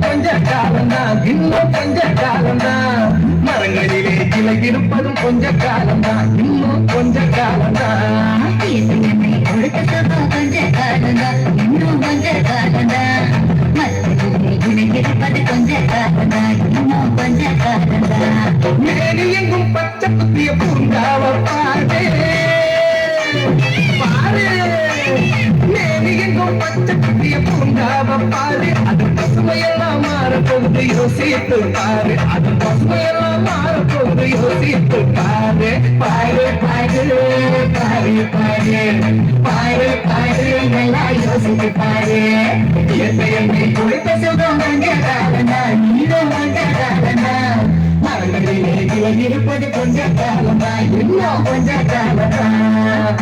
கொஞ்ச காலம்தான், இன்னும் கொஞ்ச காலம்தான். மரங்களிலே கிளை இருப்பதும் கொஞ்ச காலம்தான், இன்னும் கொஞ்ச காலம்தான். கொஞ்ச காலம்தான், இன்னும் கொஞ்ச காலம்தான். மரங்களிலே கிளை இருப்பது கொஞ்ச காலம்தான், இன்னும் கொஞ்ச காலம்தான். மேனி எங்கும் பச்சை குத்திய பூங்காவ பாரு பாரு, மேனி எங்கும் பச்சை குத்திய பூங்காவ பாரு. அது பசுமையெல்லாம் மாறப்போகுது யோசித்து பாரு, அது பசுமையெல்லாம் மாறப்போகுது யோசித்து பாரு. பாரு பாரு பாரு பாரு பாரு பாரு, நல்லா யோசித்து பாரு. என்னை குளித்த சுகம் கொஞ்ச காலம்தான், நீரும் கொஞ்ச காலம்தான். மரங்களிலே கிளை இருப்பது கொஞ்ச காலம்தான், இன்னும் கொஞ்ச காலம்தான்.